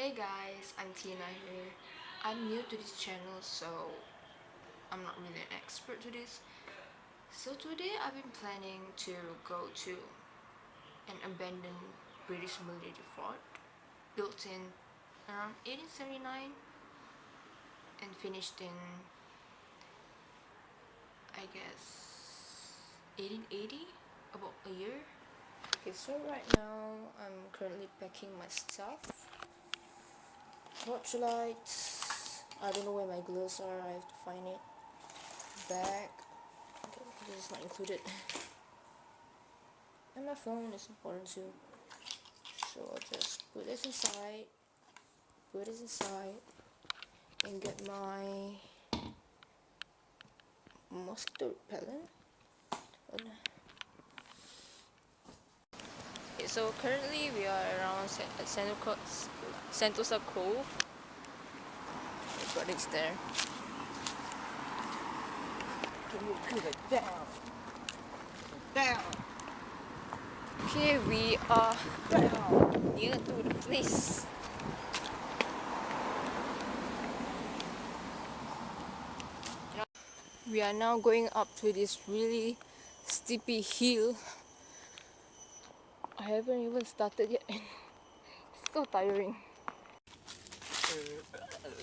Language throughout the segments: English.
Hey guys, I'm Tina here. I'm new to this channel, so I'm not really an expert to this. So today I've been planning to go to an abandoned British military fort built in around 1879 and finished in, I guess, 1880, about a year. Okay, so right now I'm currently packing my stuff. Torchlights. I don't know where my gloves are. I have to find it. Bag. Okay, this is not included. And my phone is important too. So I'll just put this inside. And get my mosquito repellent. Okay, so currently we are around Sentosa Cove. But it's there. Can you put it down? Down! Okay, we are Down! near to the place. We are now going up to this really steepy hill. I haven't even started yet. It's so tiring.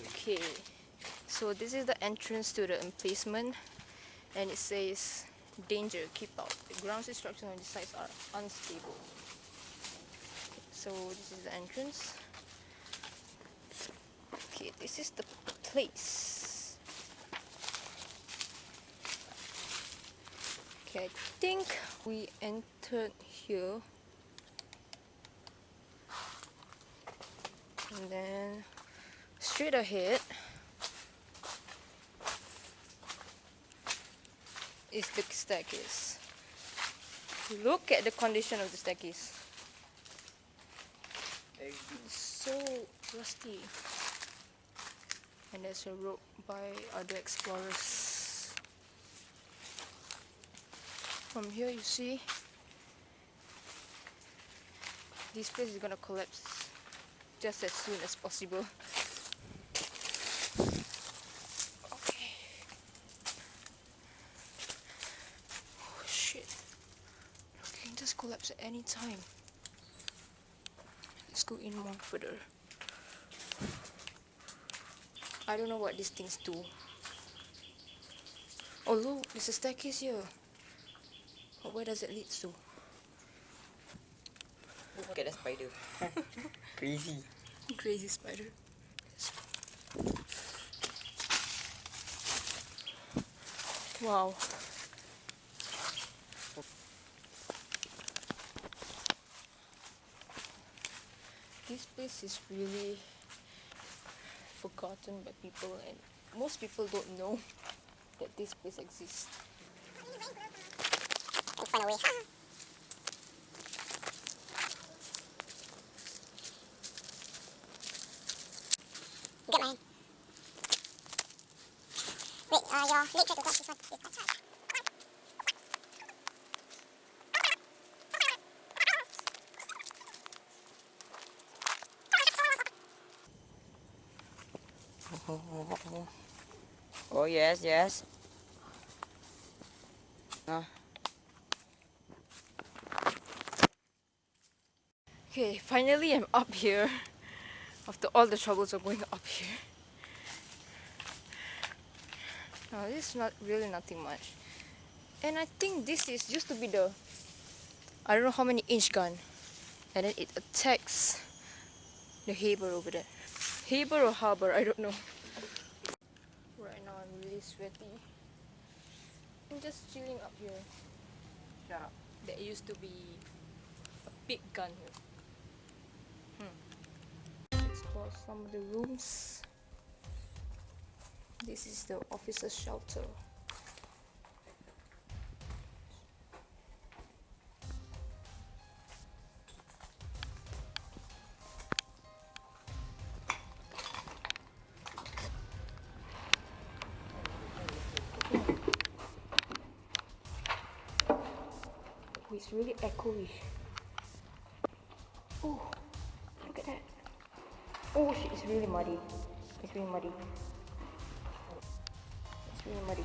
Okay, so this is the entrance to the emplacement, and it says danger, keep out. The ground instructions on the sides are unstable. So this is the entrance. Okay, this is the place. Okay, I think we entered here. And then straight ahead is the staircase. Look at the condition of the staircase. It's so rusty. And there's a rope by other explorers. From here you see this place is gonna collapse just as soon as possible. Okay. Oh shit. It can just collapse at any time. Let's go in more further. I don't know what these things do. Oh look, there's a staircase here. But where does it lead to? Look at the spider. Crazy. Crazy spider. Wow. This place is really forgotten by people, and most people don't know that this place exists. Find a way. Get mine. Wait, your leg tried to grab this one. Oh yes, yes. Okay, finally I'm up here. After all the troubles of going up here. Now this is not really nothing much. And I think this is used to be the, I don't know how many inch gun. And then it attacks the Haber over there. Haber or Harbor, I don't know. Right now I'm really sweaty. I'm just chilling up here. Shut up. There used to be a big gun here. Explore some of the rooms. This is the officer's shelter. Oh, it's really echoey. Oh, look at that. Oh shit, it's really muddy. It's really muddy. It's really muddy.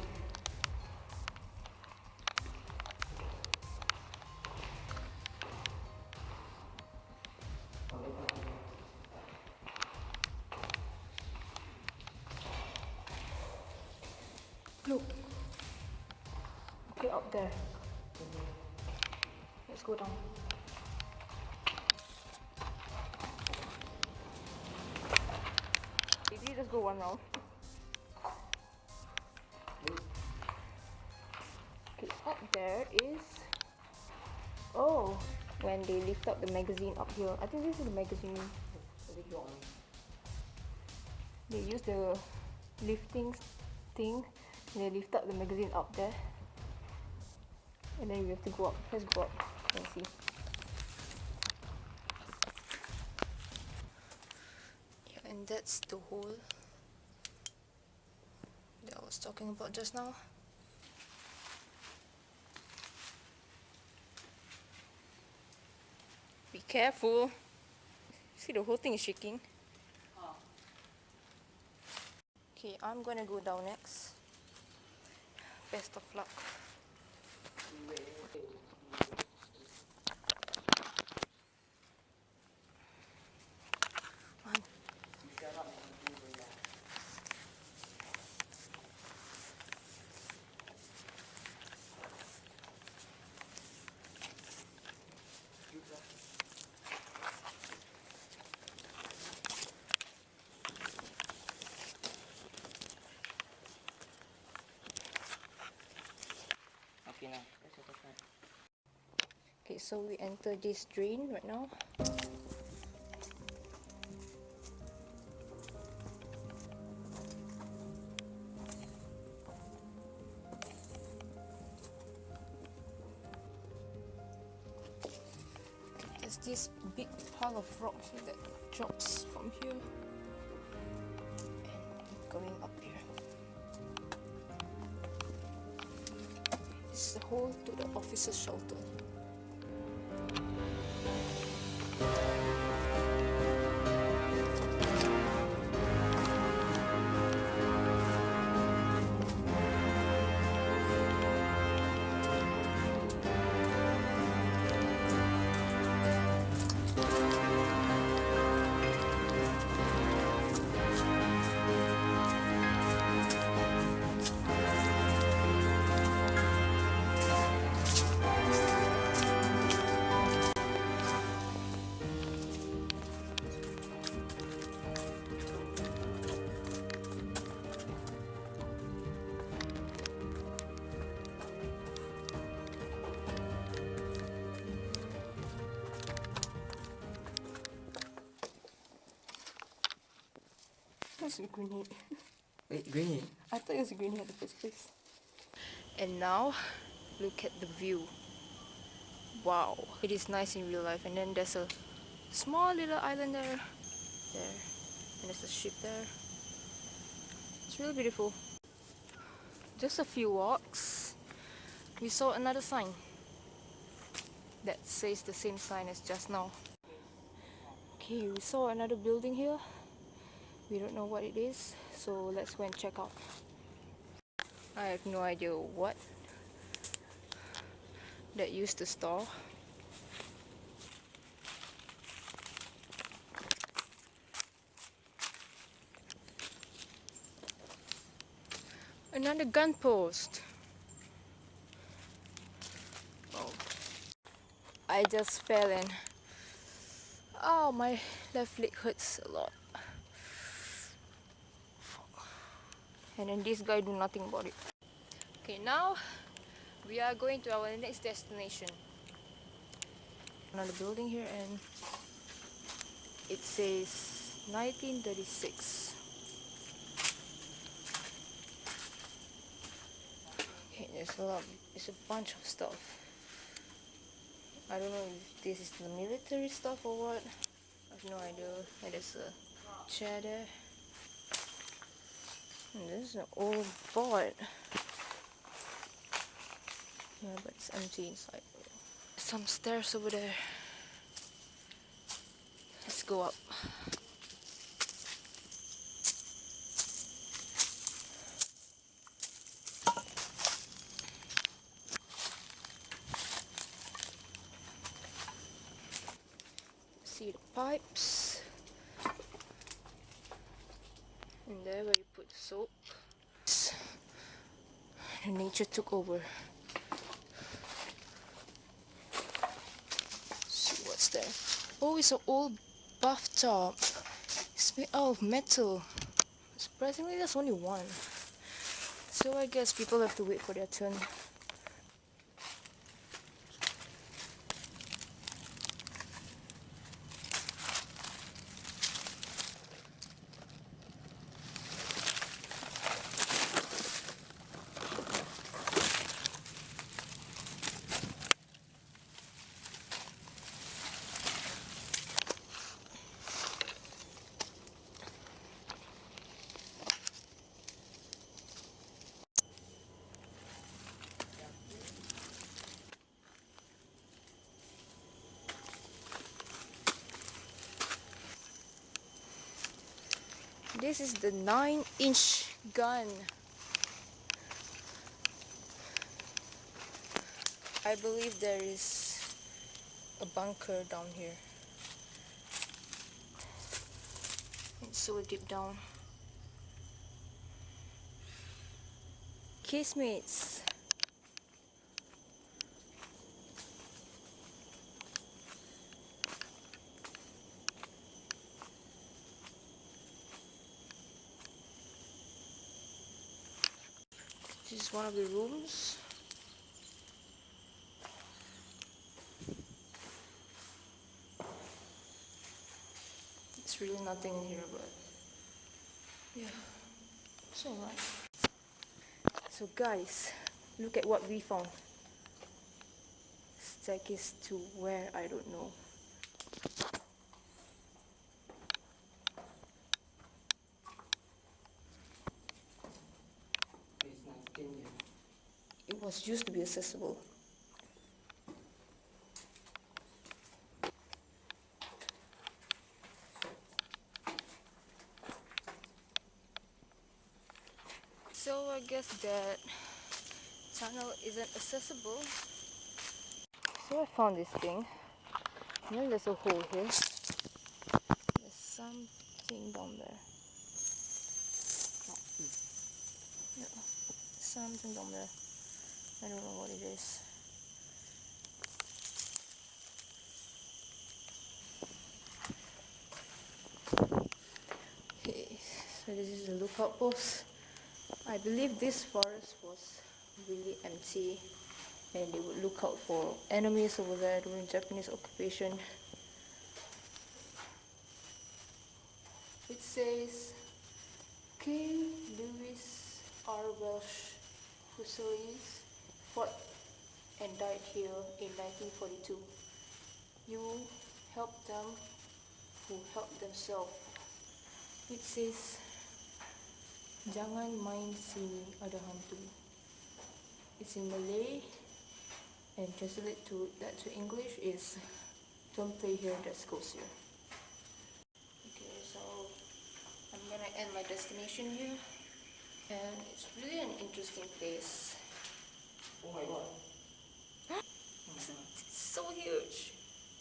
Look. Okay, up there. Let's go down. Maybe just go one round. Okay, up there is... Oh, when they lift up the magazine up here. I think this is the magazine room. They use the lifting thing. They lift up the magazine up there. And then we have to go up. Let's go up and see. Yeah, and that's the hole that I was talking about just now. Be careful. See, the whole thing is shaking. Okay, I'm gonna go down next. Best of luck. One. Okay now. Let's set aside. Okay, so we enter this drain right now. There's this big pile of rocks that drops from here and going up here. It's the hole to the officer's shelter. That's a grenade. Wait, grenade? I thought it was a grenade in the first place. And now, look at the view. Wow, it is nice in real life. And then there's a small little island there. And there's a ship there. It's really beautiful. Just a few walks, we saw another sign that says the same sign as just now. Okay, we saw another building here. We don't know what it is, so let's go and check out. I have no idea what that used to store. Another gun post. Oh, I just fell and oh, my left leg hurts a lot. And then this guy do nothing about it. Okay, now we are going to our next destination. Another building here, and it says 1936. Okay, there's a bunch of stuff. I don't know if this is the military stuff or what. I have no idea. And there's a chair there. And this is an old board. Yeah, but it's empty inside. Some stairs over there. Let's go up. pipes. And there where you put the soap. And nature took over. See what's there. Oh, it's an old bathtub. It's made out of metal. Surprisingly, there's only one. So I guess people have to wait for their turn. This is the 9-inch gun. I believe there is a bunker down here. It's so deep down. Casemates. This is one of the rooms. It's really nothing in here, but yeah, it's alright. So guys, look at what we found. Staircase to where, I don't know. It's not stingy. It was used to be accessible. So I guess that tunnel isn't accessible. So I found this thing. And then there's a hole here. There's something down there. Yeah, something down there. I don't know what it is. Okay, so this is the lookout post. I believe this forest was really empty and they would look out for enemies over there during Japanese occupation. It says King Louis R. Welsh Fusiliers fought and died here in 1942. You help them who help themselves. It says Jangan main sini ada hantu. It's in Malay and translate to that to English is don't play here, that's ghost here. Okay, so I'm gonna end my destination here and it's really an interesting place. Oh my god. It's so huge.